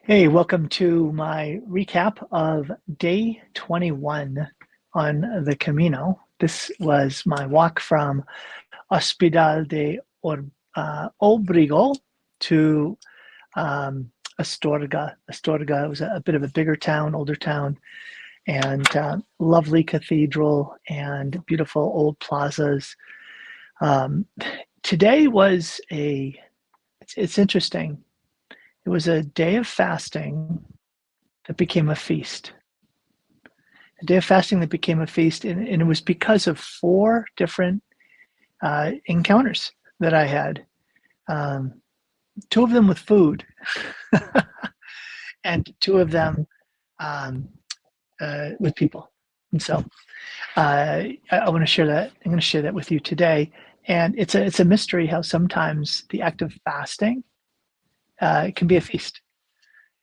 Hey, welcome to my recap of day 21 on the Camino. This was my walk from Hospital de Órbigo to Astorga. Astorga was a bit of a bigger town, older town, and lovely cathedral and beautiful old plazas. Um, Today was it's interesting. It was a day of fasting that became a feast. A day of fasting that became a feast, and it was because of four different encounters that I had. Um, Two of them with food, and two of them um, with people. And so I want to share that. I'm going to share that with you today. And it's a mystery how sometimes the act of fasting can be a feast.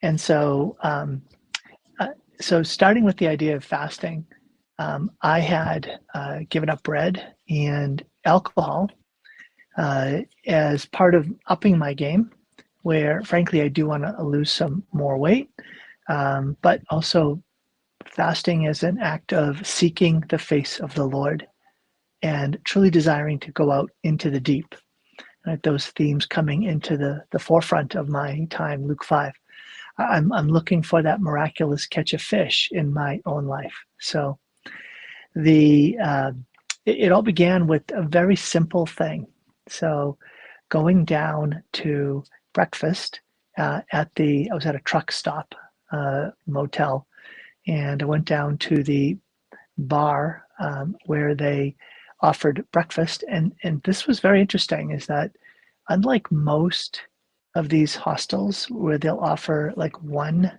And uh, so starting with the idea of fasting, I had given up bread and alcohol as part of upping my game, where frankly I do want to lose some more weight, but also fasting is an act of seeking the face of the Lord and truly desiring to go out into the deep. Right? Those themes coming into the forefront of my time, Luke 5. I'm looking for that miraculous catch of fish in my own life. So the it all began with a very simple thing. So going down to breakfast I was at a truck stop motel, and I went down to the bar where they offered breakfast, and this was very interesting. Is that unlike most of these hostels where they'll offer like one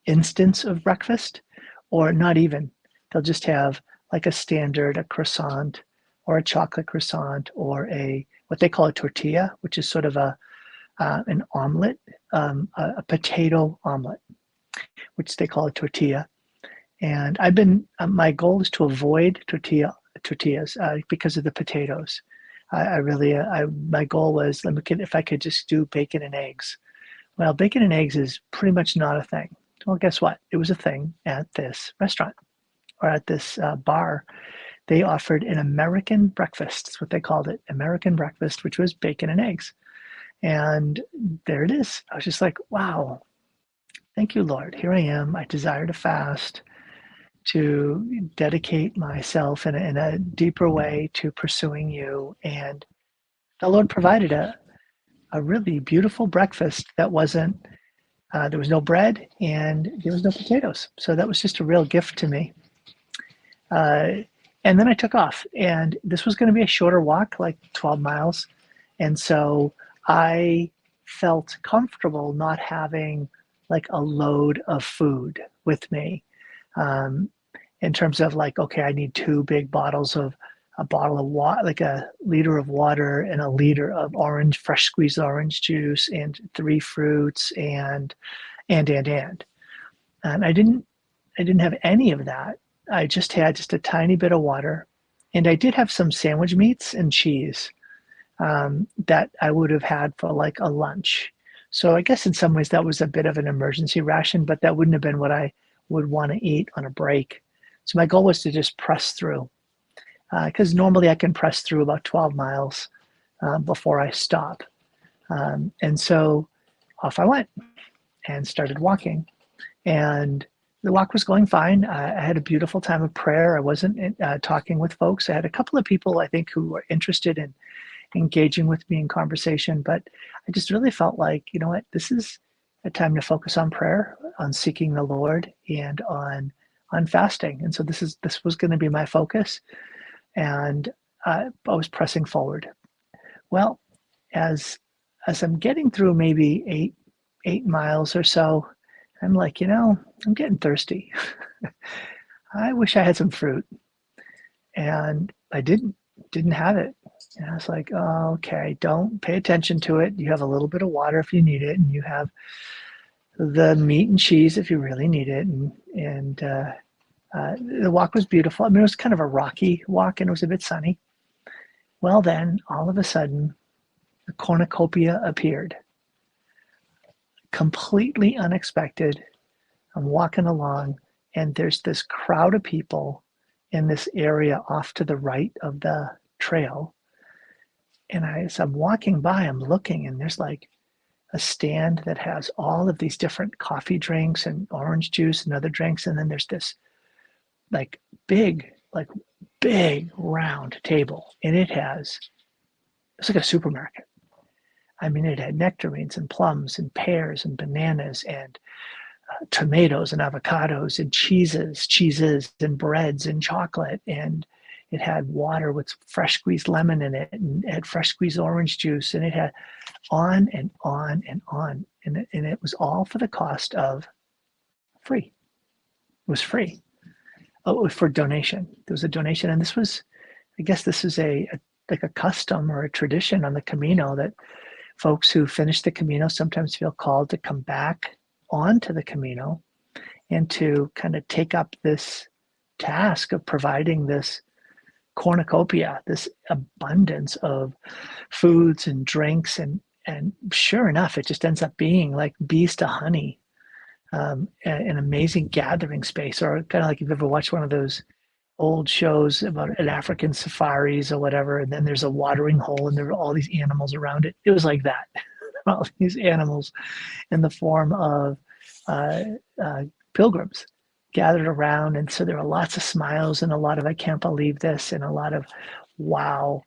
instance of breakfast, or not even, they'll just have like a standard, a croissant or a chocolate croissant, or a what they call a tortilla, which is sort of a an omelet, a potato omelet, which they call a tortilla. And I've been my goal is to avoid tortillas because of the potatoes. I really my goal was, if I could just do bacon and eggs. Well, bacon and eggs is pretty much not a thing. Well, guess what? It was a thing at this restaurant, or at this bar. They offered an American breakfast. That's what they called it, American breakfast, which was bacon and eggs. And there it is. I was just like, wow, thank you, Lord. Here I am. I desire to fast, to dedicate myself in a deeper way to pursuing you. And the Lord provided a really beautiful breakfast that wasn't, there was no bread and there was no potatoes. So that was just a real gift to me. Uh, and then I took off, and this was going to be a shorter walk, like 12 miles. And so I felt comfortable not having like a load of food with me. Um, in terms of like, okay, I need two big bottles of a bottle of water, like a liter of water and a liter of fresh squeezed orange juice, and three fruits, and I didn't have any of that. I just had just a tiny bit of water, and I did have some sandwich meats and cheese that I would have had for like a lunch. So I guess in some ways that was a bit of an emergency ration, but that wouldn't have been what I would want to eat on a break. So my goal was to just press through, because normally I can press through about 12 miles before I stop. And so off I went and started walking. And the walk was going fine. I had a beautiful time of prayer. I wasn't talking with folks. I had a couple of people, I think, who were interested in engaging with me in conversation, but I just really felt like, you know what, this is a time to focus on prayer, on seeking the Lord, and on fasting. And so this was going to be my focus, and I was pressing forward. Well, as I'm getting through maybe eight miles or so, I'm like, I'm getting thirsty. I wish I had some fruit, and I didn't have it. And I was like, oh, okay, don't pay attention to it. You have a little bit of water if you need it, and you have the meat and cheese if you really need it. And the walk was beautiful. I mean, it was kind of a rocky walk, and it was a bit sunny. Well, then all of a sudden, a cornucopia appeared. completely unexpected. I'm walking along, and there's this crowd of people in this area off to the right of the trail. And as I'm walking by, I'm looking, and there's like a stand that has all of these different coffee drinks and orange juice and other drinks. And then there's this like big, like big round table, and it's like a supermarket. I mean, it had nectarines and plums and pears and bananas and tomatoes and avocados and cheeses and breads and chocolate. And it had water with fresh squeezed lemon in it, and it had fresh squeezed orange juice, and it had on and on and on. And it was all for the cost of free. It was free. Oh, it was for donation. There was a donation. And I guess this is like a custom or a tradition on the Camino, that folks who finish the Camino sometimes feel called to come back onto the Camino and to kind of take up this task of providing this cornucopia, this abundance of foods and drinks. And sure enough, it just ends up being like bees to honey, an amazing gathering space. Or kind of like, you've ever watched one of those old shows about an African safaris or whatever, and then there's a watering hole and there are all these animals around it. It was like that. All these animals in the form of pilgrims gathered around. And so there were lots of smiles and a lot of "I can't believe this" and a lot of "wow."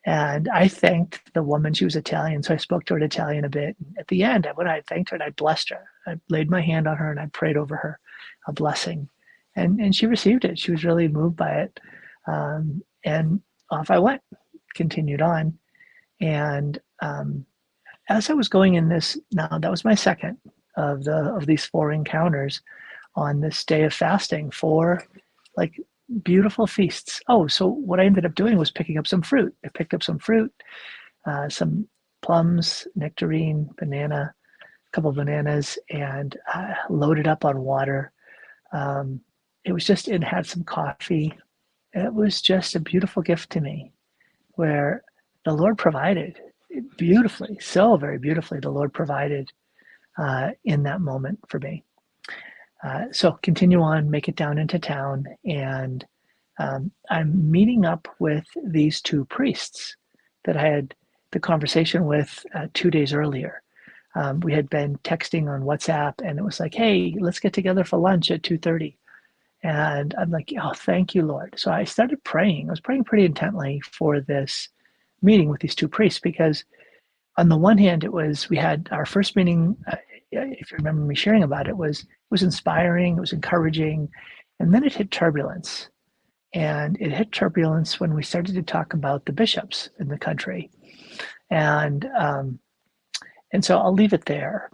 And I thanked the woman. She was Italian, so I spoke to her in Italian a bit. At the end, when I thanked her and I blessed her, I laid my hand on her and I prayed over her a blessing. And she received it. She was really moved by it. And off I went, continued on. And as I was going in this, now that was my second of these 4 encounters on this day of fasting, 4 like beautiful feasts. Oh, so what I ended up doing was picking up some fruit. I picked up some fruit, some plums, nectarine, banana, a couple of bananas, and loaded up on water. It had some coffee. It was just a beautiful gift to me, where the Lord provided beautifully, so very beautifully. The Lord provided in that moment for me. So continue on, make it down into town, and I'm meeting up with these 2 priests that I had the conversation with 2 days earlier. We had been texting on WhatsApp, and it was like, "Hey, let's get together for lunch at 2:30." And I'm like, "Oh, thank you, Lord." So I started praying. I was praying pretty intently for this meeting with these 2 priests, because on the one hand, we had our first meeting, if you remember me sharing about it, it was inspiring, it was encouraging, and then it hit turbulence. And it hit turbulence when we started to talk about the bishops in the country. And so I'll leave it there.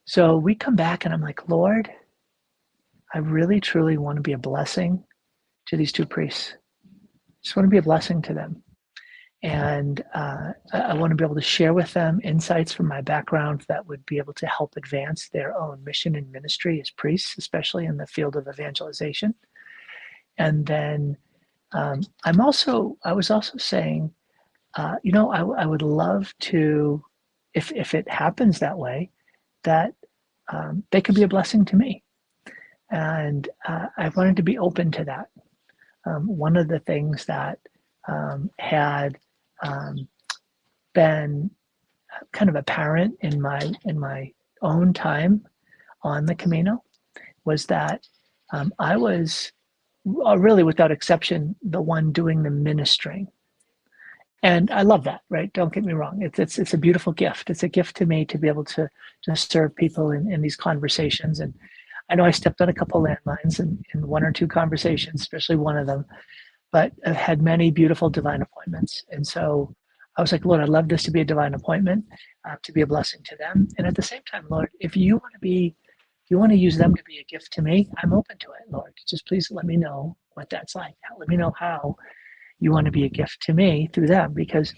So we come back, and I'm like, "Lord, I really, truly want to be a blessing to these 2 priests. Just want to be a blessing to them. And I want to be able to share with them insights from my background that would be able to help advance their own mission and ministry as priests, especially in the field of evangelization." And then I was also saying, I would love to, if it happens that way, that they could be a blessing to me. And I wanted to be open to that. One of the things that had been kind of apparent in my own time on the Camino was that I was really, without exception, the one doing the ministering. And I love that, right? Don't get me wrong. It's a beautiful gift. It's a gift to me to be able to serve people in these conversations. And I know I stepped on a couple landmines in 1 or 2 conversations, especially one of them, but I've had many beautiful divine appointments. And so I was like, "Lord, I'd love this to be a divine appointment, to be a blessing to them. And at the same time, Lord, if you want to use them to be a gift to me, I'm open to it, Lord. Just please let me know what that's like. Let me know how you want to be a gift to me through them." Because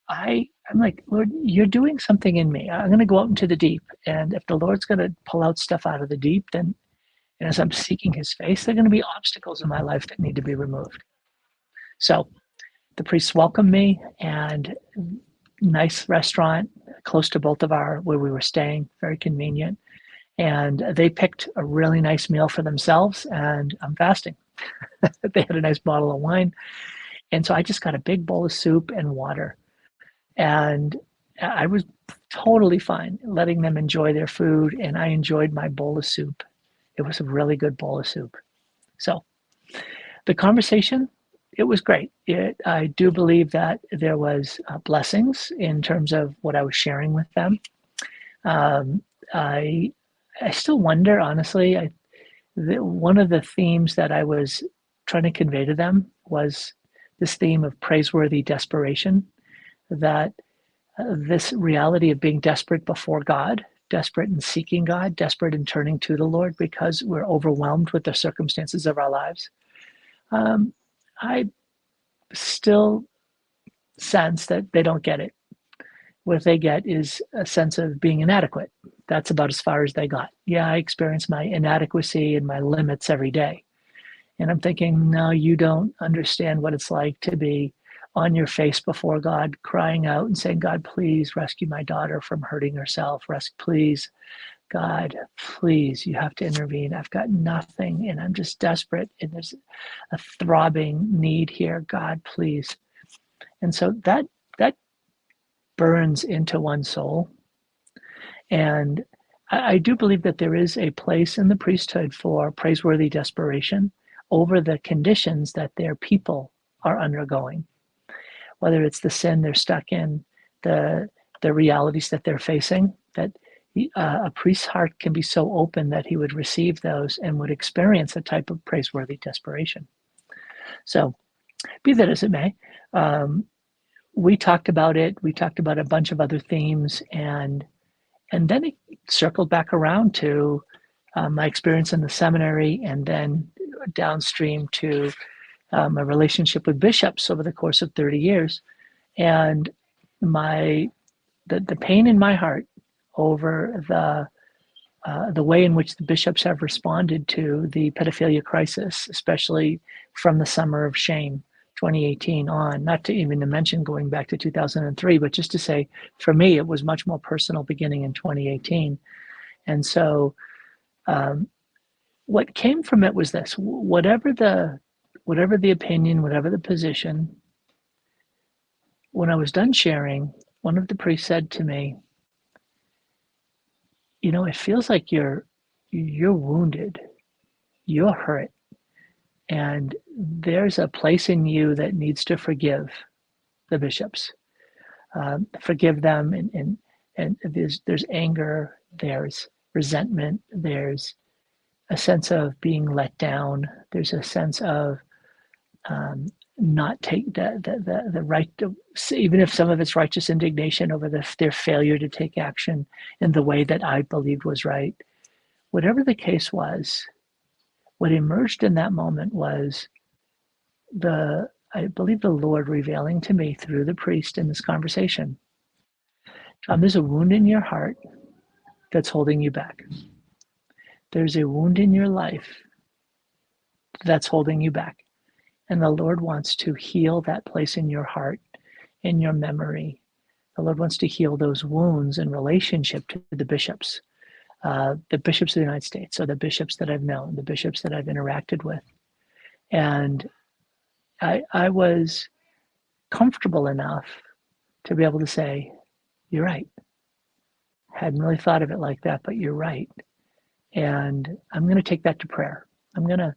I'm like, "Lord, you're doing something in me. I'm going to go out into the deep. And if the Lord's going to pull out stuff out of the deep, then, and as I'm seeking his face, there are going to be obstacles in my life that need to be removed." So the priests welcomed me, and nice restaurant, close to where we were staying, very convenient. And they picked a really nice meal for themselves, and I'm fasting. They had a nice bottle of wine. And so I just got a big bowl of soup and water. And I was totally fine letting them enjoy their food, and I enjoyed my bowl of soup. It was a really good bowl of soup. So the conversation, it was great. I do believe that there was blessings in terms of what I was sharing with them. I still wonder, honestly, one of the themes that I was trying to convey to them was this theme of praiseworthy desperation, that this reality of being desperate before God, desperate in seeking God, desperate in turning to the Lord because we're overwhelmed with the circumstances of our lives. I still sense that they don't get it. What they get is a sense of being inadequate. That's about as far as they got. Yeah, I experience my inadequacy and my limits every day. And I'm thinking, no, you don't understand what it's like to be on your face before God, crying out and saying, God, please rescue my daughter from hurting herself. Please, God, please, you have to intervene. I've got nothing and I'm just desperate. And there's a throbbing need here. God, please. And so that burns into one's soul. And I do believe that there is a place in the priesthood for praiseworthy desperation over the conditions that their people are undergoing, whether it's the sin they're stuck in, the realities that they're facing, that a priest's heart can be so open that he would receive those and would experience a type of praiseworthy desperation. So be that as it may, we talked about it. We talked about a bunch of other themes, and then it circled back around to my experience in the seminary, and then downstream to my relationship with bishops over the course of 30 years, and the pain in my heart over the way in which the bishops have responded to the pedophilia crisis, especially from the summer of shame 2018 on, not to even mention going back to 2003, but just to say, for me, it was much more personal beginning in 2018. And so what came from it was this: whatever the opinion, whatever the position, when I was done sharing, one of the priests said to me, it feels like you're wounded, you're hurt, and there's a place in you that needs to forgive the bishops, forgive them, and there's anger, there's resentment, there's a sense of being let down, there's a sense of not take the right to, even if some of it's righteous indignation over their failure to take action in the way that I believed was right. Whatever the case was, what emerged in that moment was I believe the Lord revealing to me through the priest in this conversation, there's a wound in your heart that's holding you back. There's a wound in your life that's holding you back. And the Lord wants to heal that place in your heart, in your memory. The Lord wants to heal those wounds in relationship to the bishops of the United States, or the bishops that I've known, the bishops that I've interacted with. And I was comfortable enough to be able to say, you're right. Hadn't really thought of it like that, but you're right. And I'm going to take that to prayer. I'm going to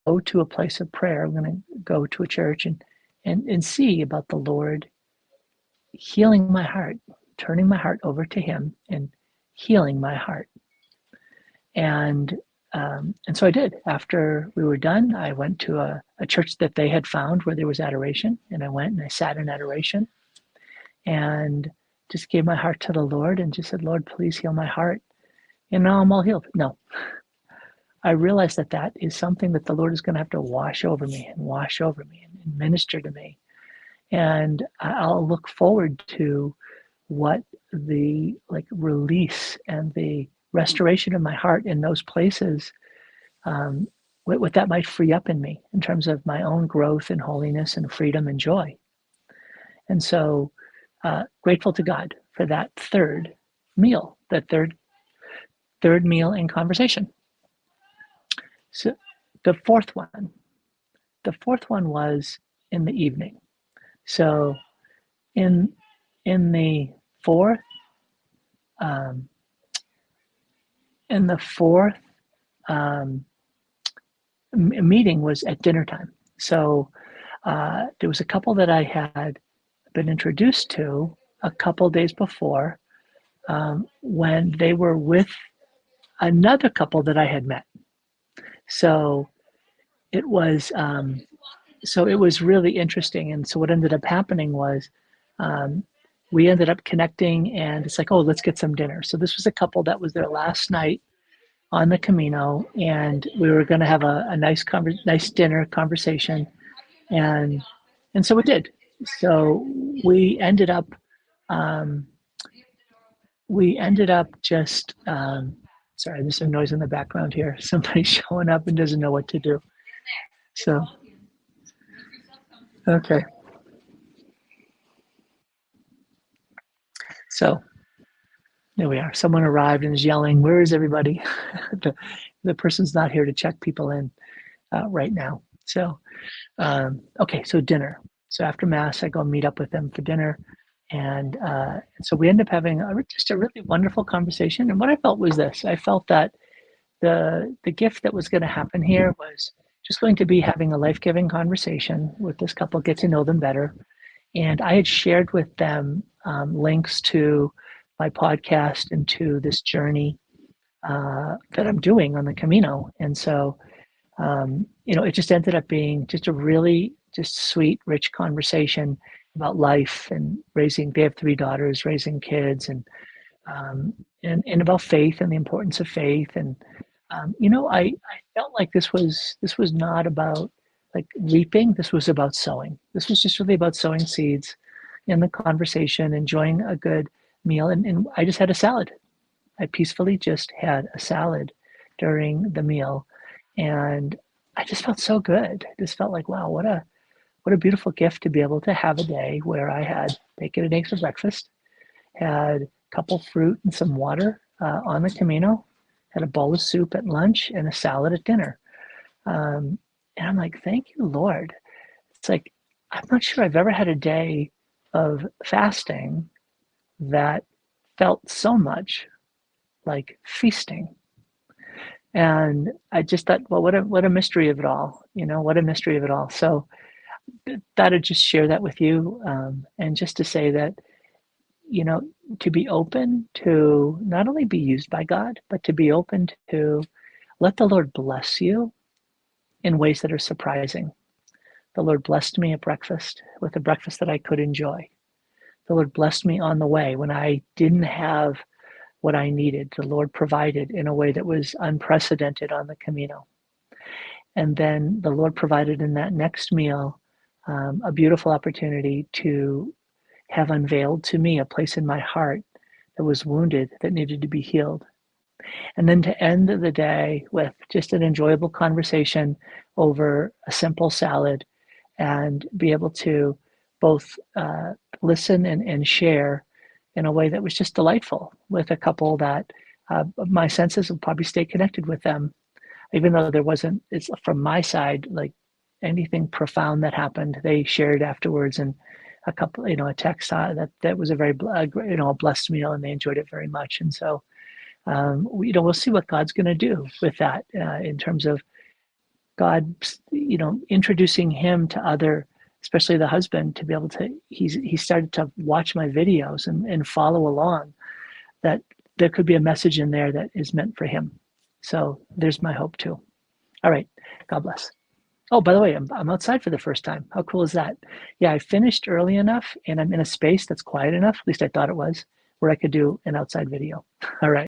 go to a place of prayer. I'm going to go to a church and see about the Lord healing my heart, turning my heart over to Him and healing my heart. And so I did. After we were done, I went to a church that they had found where there was adoration, and I went and I sat in adoration and just gave my heart to the Lord and just said, Lord, please heal my heart. And now I'm all healed. No. I realized that is something that the Lord is going to have to wash over me and minister to me. And I'll look forward to what the release and the restoration of my heart in those places, what that might free up in me in terms of my own growth and holiness and freedom and joy. And so grateful to God for that third meal, that third meal in conversation. So the fourth one was in the evening. So in the fourth meeting was at dinner time. So there was a couple that I had been introduced to a couple days before, when they were with another couple that I had met. So it was really interesting. And so what ended up happening was, we ended up connecting, and it's like, oh, let's get some dinner. So this was a couple that was their last night on the Camino, and we were going to have a nice dinner conversation, and so we did. So we ended up just sorry, there's some noise in the background here. Somebody's showing up and doesn't know what to do. So okay. So there we are. Someone arrived and is yelling, "Where is everybody?" the person's not here to check people in right now. So okay, so dinner. So after Mass, I go meet up with them for dinner. And so we end up having just a really wonderful conversation. And what I felt was this. I felt that the gift that was going to happen here was just going to be having a life-giving conversation with this couple, get to know them better. And I had shared with them links to my podcast and to this journey that I'm doing on the Camino. And so, it just ended up being just a really just sweet, rich conversation about life and raising. They have 3 daughters, raising kids, and about faith and the importance of faith. And I felt like this was not about like reaping. This was about sowing. This was just really about sowing seeds in the conversation, enjoying a good meal. And I just had a salad. I peacefully just had a salad during the meal, and I just felt so good. I just felt like, wow, what a beautiful gift to be able to have a day where I had bacon and eggs for breakfast, had a couple fruit and some water on the Camino, had a bowl of soup at lunch, and a salad at dinner. And I'm like, thank you, Lord. It's like, I'm not sure I've ever had a day of fasting that felt so much like feasting. And I just thought, well, what a mystery of it all, what a mystery of it all. So thought I'd just share that with you, and just to say that, to be open to not only be used by God, but to be open to let the Lord bless you in ways that are surprising. The Lord blessed me at breakfast with a breakfast that I could enjoy. The Lord blessed me on the way when I didn't have what I needed. The Lord provided in a way that was unprecedented on the Camino. And then the Lord provided in that next meal a beautiful opportunity to have unveiled to me a place in my heart that was wounded, that needed to be healed. And then to end the day with just an enjoyable conversation over a simple salad, and be able to both listen and share in a way that was just delightful with a couple that my senses will probably stay connected with them, even though there wasn't, it's from my side, like anything profound that happened. They shared afterwards, and a couple, a text that was a very, a blessed meal, and they enjoyed it very much. And so, we'll see what God's going to do with that in terms of God, introducing him to other, especially the husband, to be able to, he started to watch my videos and follow along, that there could be a message in there that is meant for him. So there's my hope too. All right. God bless. Oh, by the way, I'm outside for the first time. How cool is that? Yeah, I finished early enough, and I'm in a space that's quiet enough, at least I thought it was, where I could do an outside video. All right.